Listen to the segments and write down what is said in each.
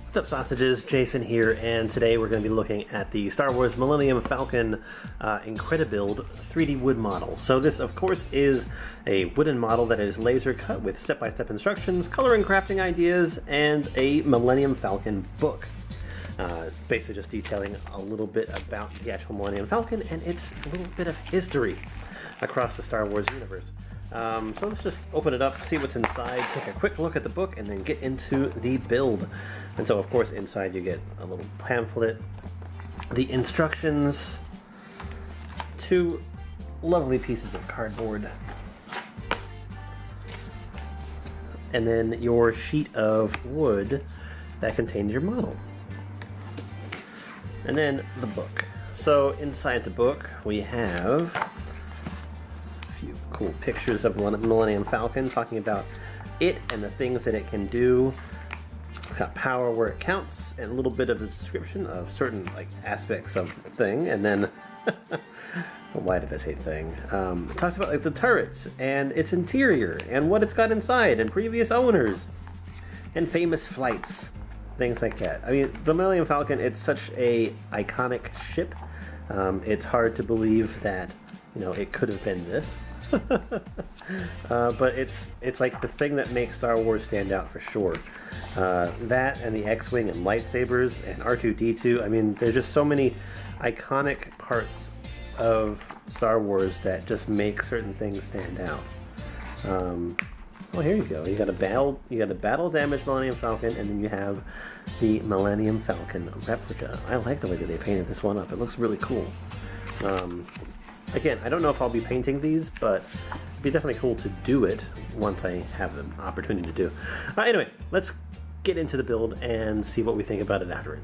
What's up, sausages? Jason here, and today we're going to be looking at the Star Wars Millenium Falcon Incredibuild 3D wood model. So this, of course, is a wooden model that is laser cut with step-by-step instructions, color and crafting ideas, and a Millenium Falcon book. Basically just detailing a little bit about the actual Millenium Falcon and its little bit of history across the Star Wars universe. So let's just open it up, see what's inside, take a quick look at the book, and then get into the build. And so, of course, inside you get a little pamphlet, the instructions, two lovely pieces of cardboard, and then your sheet of wood that contains your model. And then the book. So inside the book we have cool pictures of Millenium Falcon, talking about it and the things that it can do. It's got power where it counts, and a little bit of a description of certain aspects of the thing. And then why did I say thing? It talks about the turrets and its interior and what it's got inside and previous owners and famous flights, things like that. I mean, the Millenium Falcon, it's such a iconic ship. It's hard to believe that it could have been this. But it's like the thing that makes Star Wars stand out for sure. That and the X-Wing and lightsabers and R2-D2. I mean, there's just so many iconic parts of Star Wars that just make certain things stand out. Well, here you go. You got a battle damaged Millenium Falcon, and then you have the Millenium Falcon replica. I like the way that they painted this one up. It looks really cool. Again, I don't know if I'll be painting these, but it'd be definitely cool to do it once I have the opportunity to do. Anyway, let's get into the build and see what we think about it after it.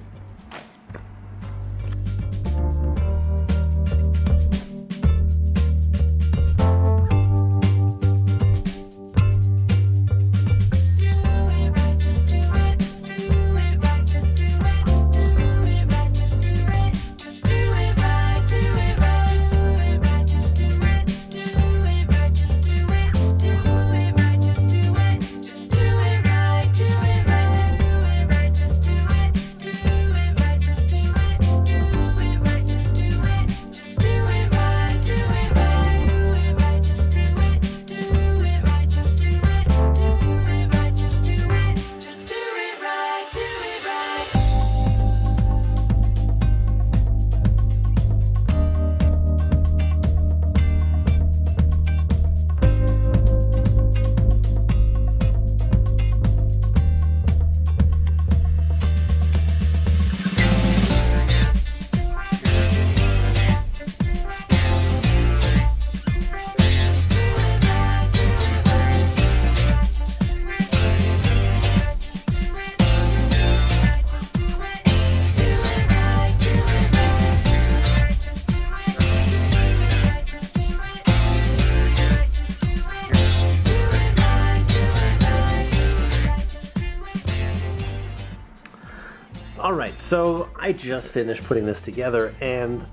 Alright, so I just finished putting this together, and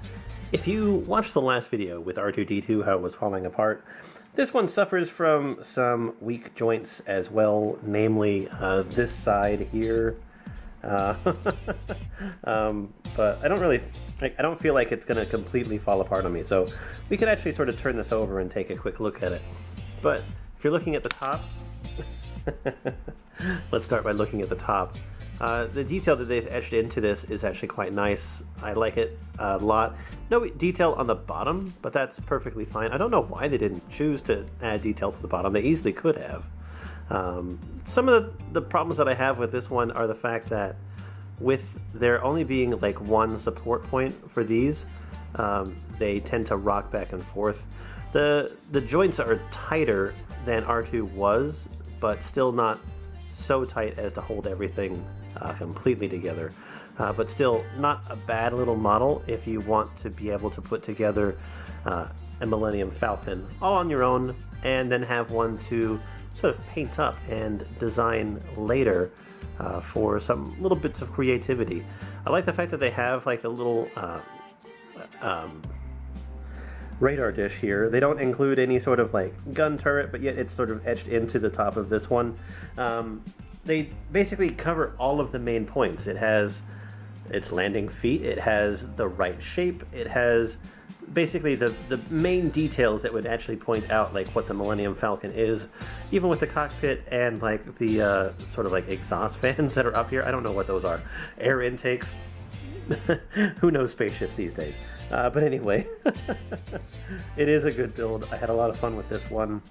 if you watched the last video with R2-D2, how it was falling apart, this one suffers from some weak joints as well, namely this side here. But I don't feel like it's going to completely fall apart on me, so we could actually sort of turn this over and take a quick look at it. But if you're looking at the top, let's start by looking at the top. The detail that they've etched into this is actually quite nice. I like it a lot. No detail on the bottom, but that's perfectly fine. I don't know why they didn't choose to add detail to the bottom. They easily could have. Some of the problems that I have with this one are the fact that with there only being one support point for these, they tend to rock back and forth. The joints are tighter than R2 was, but still not so tight as to hold everything completely together, but still not a bad little model if you want to be able to put together a Millenium Falcon all on your own, and then have one to sort of paint up and design later for some little bits of creativity. I like the fact that they have the little radar dish here. They don't include any sort of gun turret, but yet it's sort of etched into the top of this one. they basically cover all of the main points. It has its landing feet, it has the right shape, it has basically the main details that would actually point out like what the Millenium Falcon is, even with the cockpit and like the sort of like exhaust fans that are up here. I don't know what those are. Air intakes. Who knows spaceships these days? But anyway, it is a good build. I had a lot of fun with this one.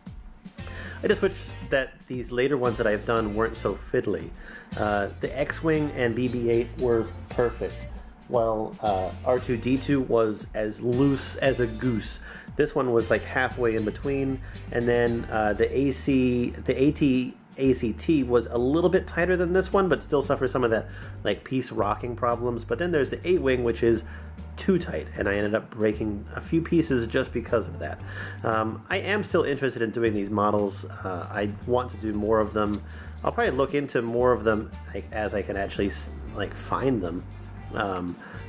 I just wish that these later ones that I've done weren't so fiddly. The X-Wing and BB-8 were perfect, while R2-D2 was as loose as a goose. This one was like halfway in between, and then the AT-ACT was a little bit tighter than this one, but still suffers some of that like piece rocking problems. But then there's the 8-Wing, which is too tight, and I ended up breaking a few pieces just because of that. I am still interested in doing these models. I want to do more of them. I'll probably look into more of them like as I can actually like find them.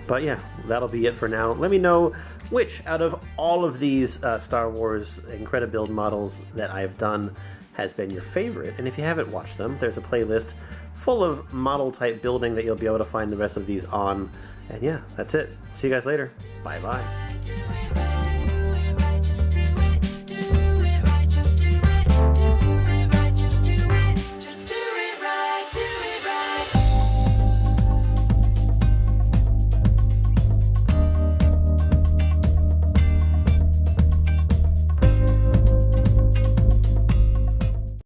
But yeah, that'll be it for now. Let me know which out of all of these Star Wars Incredibuild models that I've done has been your favorite, and if you haven't watched them, there's a playlist full of model type building that you'll be able to find the rest of these on. And yeah, that's it. See you guys later. Bye bye.